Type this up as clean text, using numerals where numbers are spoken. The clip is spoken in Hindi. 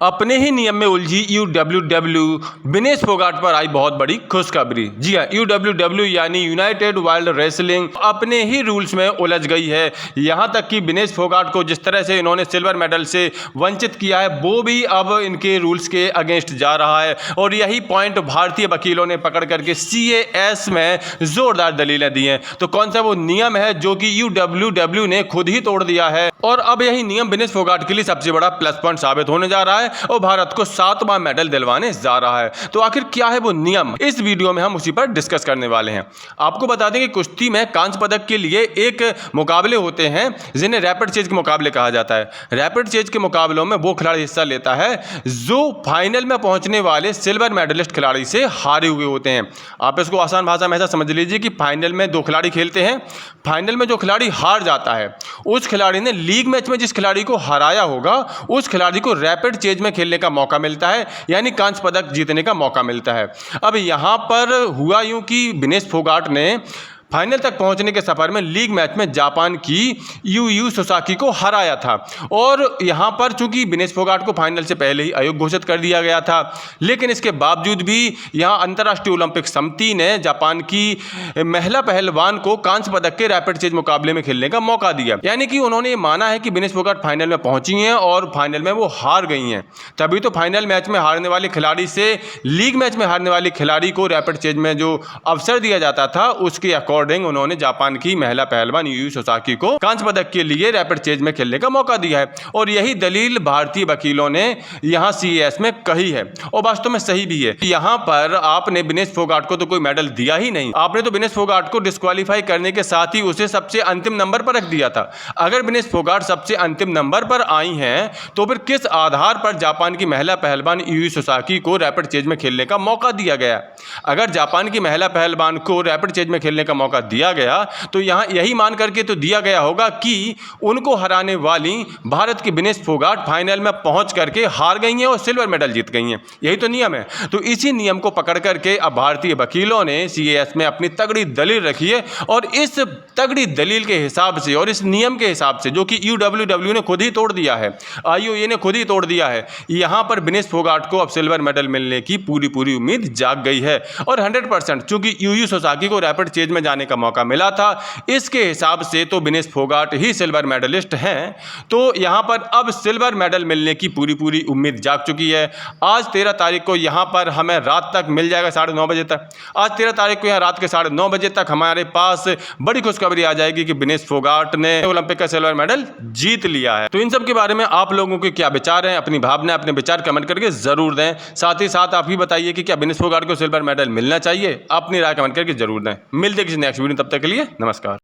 अपने ही नियम में उलझी यूडब्ल्यूडब्ल्यू विनेश फोगाट पर आई बहुत बड़ी खुशखबरी। जी हाँ, यूडब्ल्यूडब्ल्यू यानी यूनाइटेड वर्ल्ड रेसलिंग अपने ही रूल्स में उलझ गई है। यहाँ तक कि विनेश फोगाट को जिस तरह से इन्होंने सिल्वर मेडल से वंचित किया है वो भी अब इनके रूल्स के अगेंस्ट जा रहा है। और यही पॉइंट भारतीय वकीलों ने पकड़ करके CAS में जोरदार दलीलें दी हैं। तो कौन सा वो नियम है जो कि यूडब्ल्यूडब्ल्यू ने खुद ही तोड़ दिया है और अब यही नियम विनेश फोगाट के लिए सबसे बड़ा प्लस पॉइंट साबित होने जा रहा है और भारत को 7वां मेडल दिलवाने जा रहा है। तो आखिर क्या है वो नियम, इस वीडियो में हम उसी पर डिस्कस करने वाले हैं। आपको बता दें कि कुश्ती में कांस्य पदक के लिए एक मुकाबले होते हैं जिन्हें रैपिड चेज के मुकाबले कहा जाता है। रैपिड चेज के मुकाबलों में वो खिलाड़ी हिस्सा लेता है जो फाइनल में पहुंचने वाले सिल्वर मेडलिस्ट खिलाड़ी से हारे हुए होते हैं। आप इसको आसान भाषा में ऐसा समझ लीजिए कि फाइनल में 2 खिलाड़ी खेलते हैं। फाइनल में जो खिलाड़ी हार जाता है उस खिलाड़ी ने लीग मैच में जिस खिलाड़ी को हराया होगा उस खिलाड़ी को रैपिड चेज में खेलने का मौका मिलता है, यानी कांस्य पदक जीतने का मौका मिलता है। अब यहां पर हुआ यूं कि विनेश फोगाट ने फाइनल तक पहुंचने के सफर में लीग मैच में जापान की यूयू सोसाकी को हराया था और यहां पर चूंकि विनेश फोगाट को फाइनल से पहले ही अयोग्य घोषित कर दिया गया था, लेकिन इसके बावजूद भी यहां अंतर्राष्ट्रीय ओलंपिक समिति ने जापान की महिला पहलवान को कांस्य पदक के रैपिड चेज मुकाबले में खेलने का मौका दिया। यानी कि उन्होंने ये माना है कि विनेश फोगाट फाइनल में पहुंची हैं और फाइनल में वो हार गई हैं। तभी तो फाइनल मैच में हारने वाले खिलाड़ी से लीग मैच में हारने वाले खिलाड़ी को रैपिड चेज में जो अवसर दिया जाता था उसके अकॉर्डिंग उन्होंने जापान की महिला पहलवान यूयू सोसाकी को कांस्य पदक के लिए रैपिड चेज में खेलने का मौका दिया है। और यही दलील भारतीय वकीलों ने यहां CAS में कही है और वास्तव में सही भी है। यहां पर आपने विनेश फोगाट को तो कोई मेडल दिया ही नहीं, आपने तो विनेश फोगाट को डिस्क्वालीफाई करने के साथ ही उसे सबसे अंतिम नंबर पर रख दिया था। अगर विनेश फोगाट सबसे अंतिम नंबर पर आई हैं तो फिर किस आधार पर जापान की महिला पहलवान यूयू सोसाकी को रैपिड चेज में खेलने का मौका दिया गया? अगर जापान की महिला पहलवान को रैपिड चेज में खेलने का मौका दिया गया तो यहां यही मान करके तो दिया गया होगा कि उनको हराने वाली भारत की विनेश फोगाट फाइनल में पहुंच करके हार गई हैं और सिल्वर मेडल जीत गई हैं। यही तो नियम है। तो इसी नियम को पकड़ करके अब भारतीय वकीलों ने CAS में अपनी तगड़ी दलील रखी है और इस तगड़ी दलील के हिसाब से और इस नियम के हिसाब से जो कि यूडब्ल्यूडब्ल्यू ने खुद ही तोड़ दिया है, IOA ने खुद ही तोड़ दिया है, यहां पर विनेश फोगाट को अब सिल्वर मेडल मिलने की पूरी उम्मीद जाग गई है। और 100% चूंकि यूयू सोसाकी को रैपिड चेज में जाने का मौका मिला था, इसके हिसाब से तो विनेश फोगाट ही सिल्वर मेडलिस्ट हैं। तो यहां पर अब सिल्वर मेडल मिलने की पूरी उम्मीद जाग चुकी है। आज 13 तारीख को यहां पर हमें रात तक मिल जाएगा 9:30 बजे तक। आज 13 तारीख को यहां रात के 9:30 बजे तक हमारे पास बड़ी खुशखबरी आ जाएगी कि विनेश फोगाट ने ओलंपिक का सिल्वर मेडल जीत लिया है। तो इन सब के बारे में आप लोगों के क्या विचार हैं, अपनी भावना, अपने विचार कमेंट करके जरूर दें। साथ ही साथ आप ही बताइए कि क्या विनेश फोगाट को सिल्वर मेडल मिलना चाहिए? अपनी राय कमेंट करके जरूर दें। मिलते किसी नेक्स्ट वीडियो, तब तक के लिए नमस्कार।